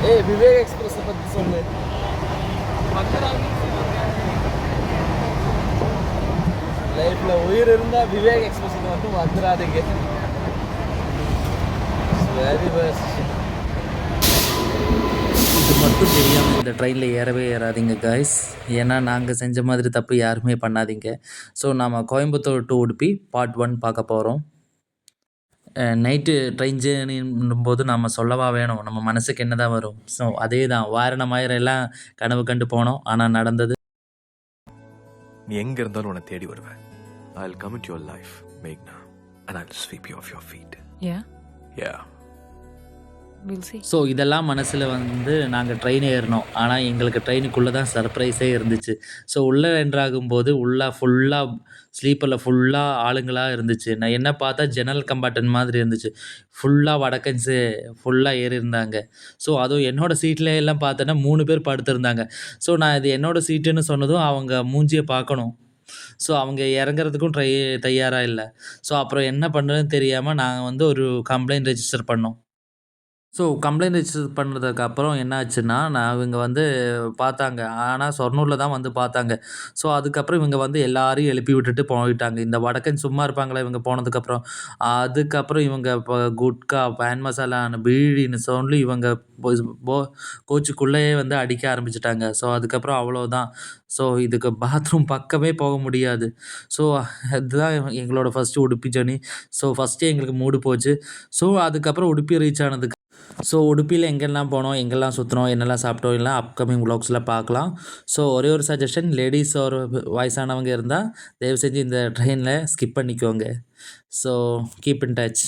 ஏய் விவேக் எக்ஸ்பிரஸை பற்றி சொல்லு. லைஃப்பில் உயிர் இருந்தால் விவேக் எக்ஸ்பிரஸுக்கு மட்டும் வந்துடாதீங்க. Very best. இது மட்டும் தெரியாமல் இந்த ட்ரெயினில் ஏறவே ஏறாதீங்க காய்ஸ். ஏன்னா நாங்கள் செஞ்ச மாதிரி தப்பு யாருமே பண்ணாதீங்க. ஸோ நாம் கோயம்புத்தூர் டு உடுப்பி பார்ட் 1 பார்க்க போகிறோம். நைட்டு ட்ரெயின் ஜேர்னின்னும் போது நம்ம சொல்லவா வேணும், நம்ம மனசுக்கு என்ன தான் வரும். ஸோ அதே தான் வாரணமாயிரம் எல்லாம் கனவு கண்டு போனோம், ஆனால் நடந்தது. நீ எங்க இருந்தாலும் உன்னை தேடி வருவேன். I'll come into your life, Meghna, and I'll sweep you off your feet. Yeah, Yeah. we'll see. So இதெல்லாம் மனசில் நாங்கள் ட்ரெயின் ஏறினோம். ஆனால் எங்களுக்கு ட்ரெயினுக்குள்ளே தான் சர்ப்ரைஸே இருந்துச்சு. ஸோ உள்ளே என்ட்ராகும்போது ஃபுல்லாக ஸ்லீப்பரில் ஃபுல்லாக ஆளுங்களாக இருந்துச்சு. நான் என்ன பார்த்தா ஜன்னல் கம்பார்ட்மெண்ட் மாதிரி இருந்துச்சு. ஃபுல்லாக வடக்கன்ஸு ஃபுல்லாக ஏறி இருந்தாங்க. ஸோ அதுவும் என்னோடய சீட்டில் எல்லாம் பார்த்தோன்னா 3 பேர் படுத்திருந்தாங்க. ஸோ நான் இது என்னோடய சீட்டுன்னு சொன்னதும் அவங்க மூஞ்சியை பார்க்கணும். ஸோ அவங்க இறங்குறதுக்கும் தயாராக இல்லை. ஸோ அப்புறம் என்ன பண்ணுறதுன்னு தெரியாமல் நாங்கள் ஒரு கம்ப்ளைண்ட் ரெஜிஸ்டர் பண்ணோம். ஸோ கம்ப்ளைண்ட் ரெஜிஸ்டர் பண்ணதுக்கப்புறம் என்ன ஆச்சுன்னா, இவங்க பார்த்தாங்க. ஆனால் ஷொர்ணூரில் தான் பார்த்தாங்க. ஸோ அதுக்கப்புறம் இவங்க எல்லாரையும் எழுப்பி விட்டுட்டு போயிட்டாங்க. இந்த வடக்கன் சும்மா இருப்பாங்களா இவங்க போனதுக்கப்புறம். அதுக்கப்புறம் இவங்க இப்போ குட்கா, பான் மசாலான்னு, பீடின்னு சொல்லி இவங்க கோச்சுக்குள்ளேயே அடிக்க ஆரம்பிச்சுட்டாங்க. ஸோ அதுக்கப்புறம் அவ்வளோதான். ஸோ இதுக்கு பாத்ரூம் பக்கமே போக முடியாது. ஸோ அதுதான் எங்களோட ஃபஸ்ட்டு உடுப்பி ஜர்னி. ஸோ ஃபஸ்ட்டே எங்களுக்கு மூடு போச்சு. ஸோ அதுக்கப்புறம் உடுப்பி ரீச் ஆனதுக்கு ஸோ உடுப்பியில் எங்கெல்லாம் போனோம், எங்கெல்லாம் சுற்றினோம், என்னெல்லாம் சாப்பிட்டோம் எல்லாம் அப்கமிங் வ்ளாக்ஸில் பார்க்கலாம். ஸோ ஒரே ஒரு சஜஷன், லேடிஸ் ஒரு வயசானவங்க இருந்தால் தயவு செஞ்சு இந்த ட்ரெயினில் ஸ்கிப் பண்ணிக்கோங்க. So keep in touch.